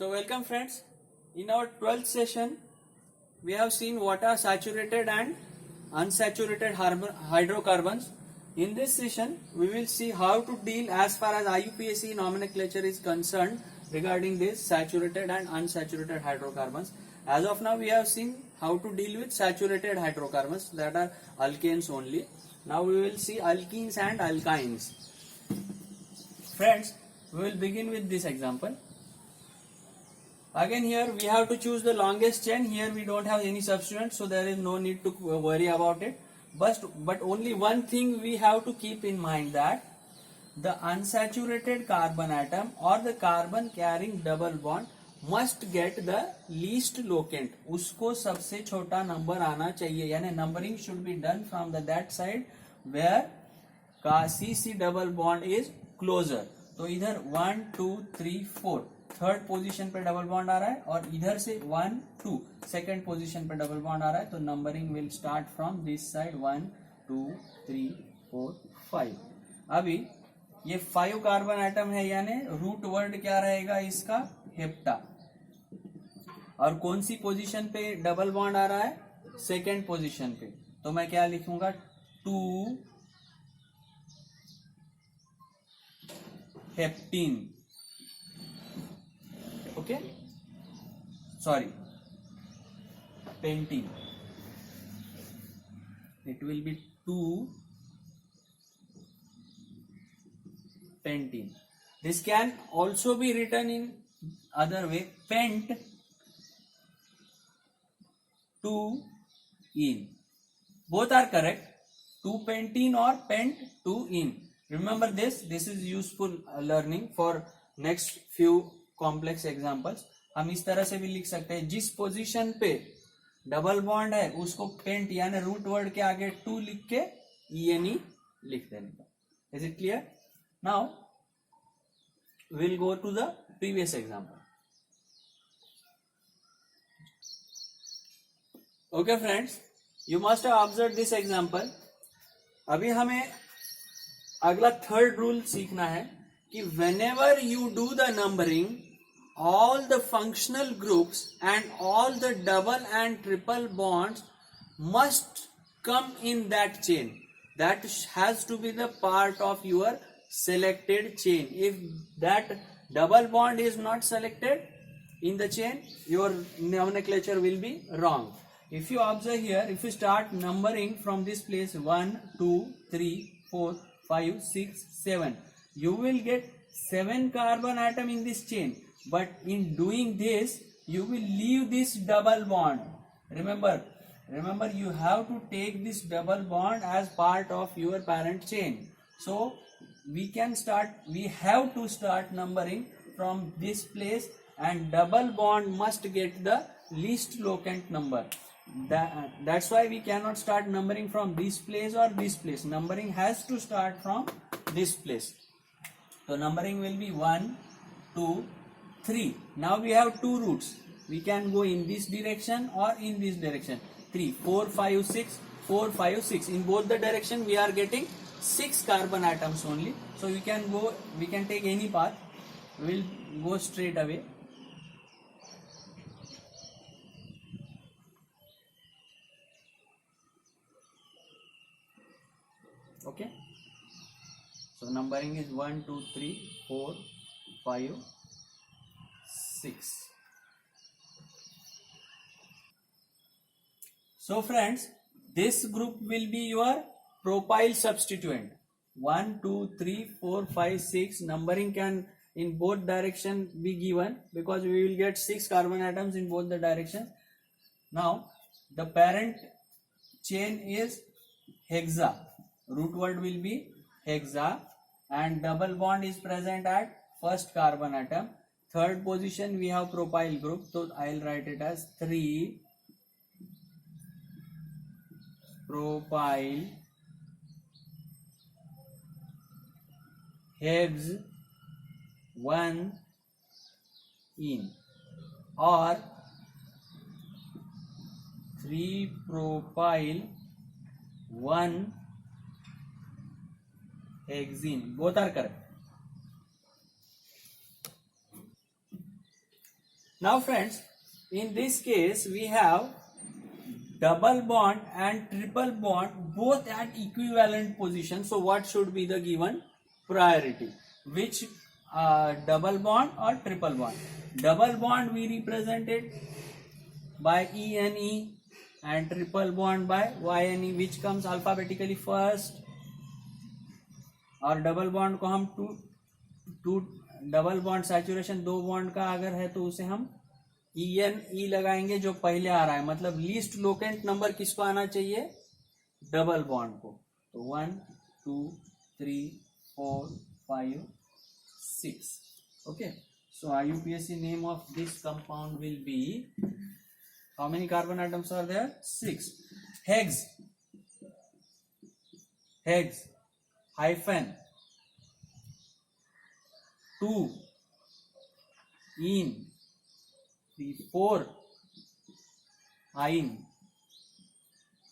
So welcome friends. In our 12th session, we have seen what are saturated and unsaturated hydrocarbons. In this session, we will see how to deal as far as IUPAC nomenclature is concerned regarding this saturated and unsaturated hydrocarbons. As of now, we have seen how to deal with saturated hydrocarbons, that are alkanes only. Now we will see alkenes and alkynes. Friends, we will begin with this example. Again here we have to choose the longest chain. Here we don't have any substituent, so there is no need to worry about it. But only one thing we have to keep in mind, that the unsaturated carbon atom or the carbon carrying double bond must get the least locant. उसको सबसे छोटा number आना चाहिए, यानी numbering should be done from that side where CC double bond is closer. तो इधर 1 2 3 4 third position पे double bond आ रहा है और इधर से 1 2 सेकेंड पोजीशन पे डबल बॉन्ड आ रहा है, तो numbering will start from this side 1 2 3 4 5. अभी ये 5 कार्बन एटम है, यानी रूट वर्ड क्या रहेगा इसका, हेप्टा. और कौन सी पोजीशन पे डबल बॉन्ड आ रहा है, सेकेंड पोजीशन पे. तो मैं क्या लिखूंगा, 2 हेप्टीन. Okay, sorry, pentene. It will be 2 pentene. This can also be written in other way, pent 2 ene. Both are correct, 2 pentene or pent 2 ene. Remember this is useful learning for next few complex examples. हम इस तरह से भी लिख सकते हैं, जिस position पे डबल बॉन्ड है उसको पेंट यानी रूट वर्ड के आगे 2 लिख के ENE लिख देने का. Is it clear? Now will go to the previous example. Okay friends, you must have observe this example. अभी हमें अगला थर्ड रूल सीखना है कि whenever you do the numbering, all the functional groups and all the double and triple bonds must come in that chain. That has to be the part of your selected chain. If that double bond is not selected in the chain, your nomenclature will be wrong. If you observe here, if you start numbering from this place 1 2 3 4 5 6 7, you will get 7 carbon atom in this chain. But in doing this, you will leave this double bond. Remember, you have to take this double bond as part of your parent chain. So we have to start numbering from this place, and double bond must get the least locant number. That's why we cannot start numbering from this place or this place. Numbering has to start from this place. So numbering will be 1 2 3. Now we have two routes. We can go in this direction or in this direction. 3 4 5 6 4 5 6. In both the direction we are getting 6 carbon atoms only. So we can take any path. We will go straight away. Okay. So numbering is 1 2 3 4 5 6. So friends, this group will be your propyl substituent. 1 2 3 4 5 6. Numbering can in both direction be given because we will get 6 carbon atoms in both the directions. Now the parent chain is hexa. Root word will be hexa, and double bond is present at first carbon atom. Third position we have propyl group, so I'll write it as 3 propyl hex 1 ene, or 3 propyl 1 hexene. Both are correct. Now friends, in this case we have double bond and triple bond both at equivalent position. So what should be the given priority? Which double bond or triple bond? Double bond we represented by E and E, and triple bond by Y and E. Which comes alphabetically first? और double bond को हम to double bond saturation दो bond का अगर है तो उसे हम ई लगाएंगे जो पहले आ रहा है, मतलब लीस्ट लोकेंट नंबर किसको आना चाहिए? डबल बॉन्ड को. तो 1 2 3 4 5 6. Okay, so IUPAC name of this compound will be, how many carbon atoms are there? 6. Hex hyphen 2 in 4 ine,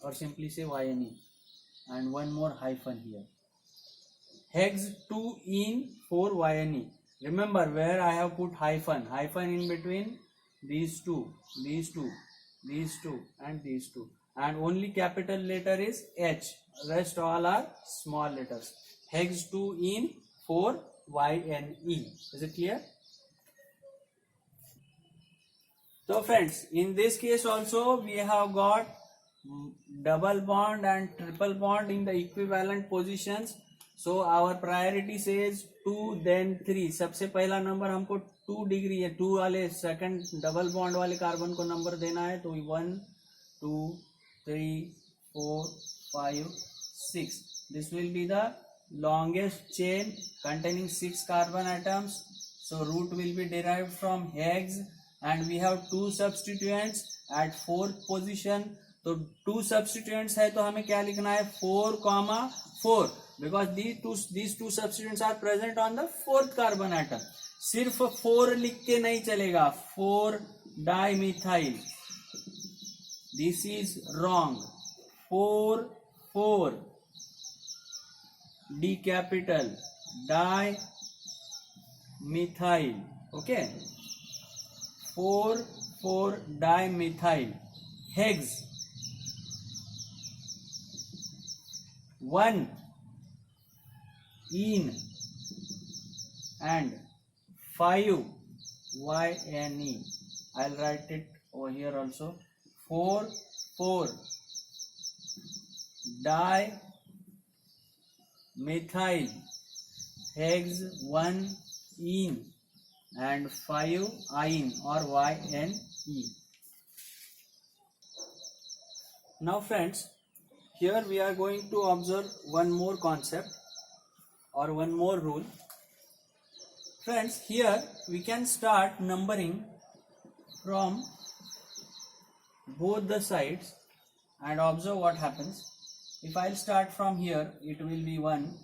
or simply say YNE, and one more hyphen here. Hex 2 in 4 YNE. Remember where I have put hyphen in between these two, and these two, and only capital letter is H, rest all are small letters. Hex 2 in 4 YNE. Is it clear? So friends, in this case also we have got double bond and triple bond in the equivalent positions. So our priority says 2 then 3. सबसे पहला number हमको 2 degree है, 2 वाले second double bond वाले carbon को number देना है. तो 1 2 3 4 5 6. This will be the longest chain containing 6 carbon atoms. So root will be derived from hex, and we have 2 substituents at 4th position. तो 2 substituents है तो हमें क्या लिखना है? 4, because these two substituents are present on the 4th carbon atom. सिर्फ 4 लिख के नहीं चलेगा. 4 dimethyl, this is wrong. 4 D capital dimethyl. Okay, 4 dimethyl. Hex 1 in and 5 YNE. I'll write it over here also. 4 dimethyl. Hex 1 in and 5 ine or YNE. Now friends, here we are going to observe one more concept or one more rule. Friends, here we can start numbering from both the sides and observe what happens. If I'll start from here, it will be 1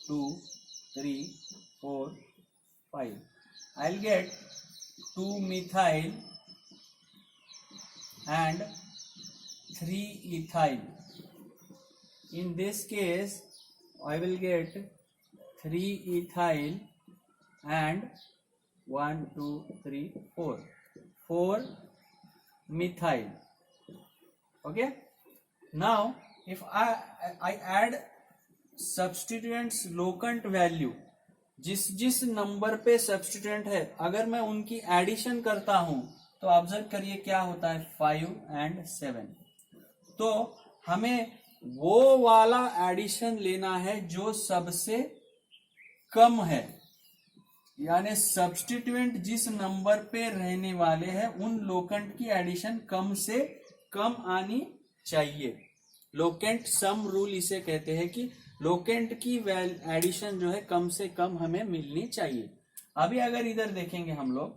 2 3 4 5. I'll get 2 methyl and 3 ethyl. In this case, I will get 3 ethyl and 1 2 3 4 methyl. Okay. Now, if I add substituents locant value, जिस number पे substituent है, अगर मैं उनकी addition करता हूं तो observe करिए क्या होता है. 5 and 7. तो हमें वो वाला एडिशन लेना है जो सबसे कम है, यानी सब्स्टिट्यूएंट जिस नंबर पे रहने वाले हैं उन लोकेंट की एडिशन कम से कम आनी चाहिए. लोकेंट सम रूल इसे कहते हैं कि लोकेंट की एडिशन जो है कम से कम हमें मिलनी चाहिए. अभी अगर इधर देखेंगे हम लोग,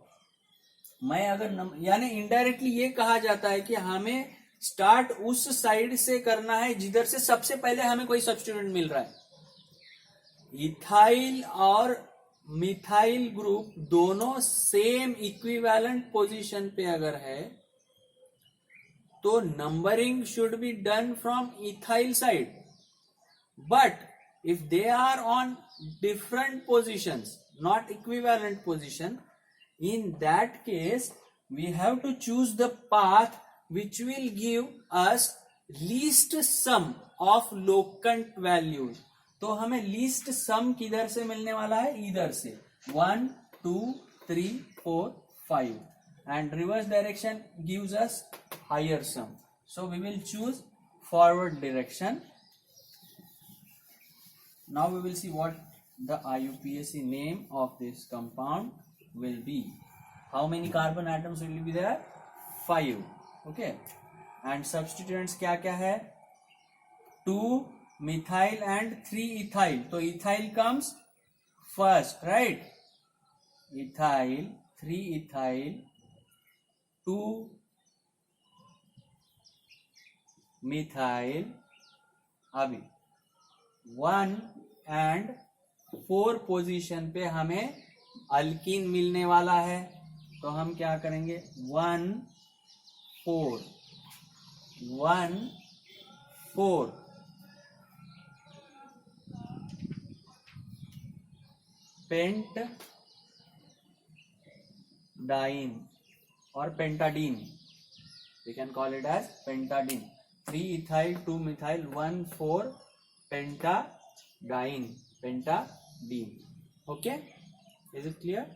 मैं अगर यानी इनडायरेक्टली ये कहा जाता है कि हमें स्टार्ट उस साइड से करना है जिधर से सबसे पहले हमें कोई सब्स्टिट्यूएंट मिल रहा है. इथाइल और मिथाइल ग्रुप दोनों सेम इक्विवेलेंट पोजीशन पे अगर है तो numbering should be done from ethyl side. But if they are on different positions, not equivalent position, in that case we have to choose the path which will give us least sum of locant values. तो हमें least सम किधर से मिलने वाला है? इधर से 1 2 3 4 5 and reverse direction gives us higher sum. So we will choose forward direction. Now we will see what the IUPAC name of this compound will be. How many carbon atoms will be there? 5. Okay. And substituents क्या क्या है? 2 methyl and 3 ethyl. So ethyl comes first, right? Ethyl, 3 ethyl, 2 methyl. अभी 1 and 4 position पे हमें alkyne मिलने वाला है. तो हम क्या करेंगे? 1 4 1 4 पेंट डाइन और पेंटाडीन. We can call it as pentadine. 3 ethyl, 2 methyl, 1 4 pentadine. Okay, is it clear?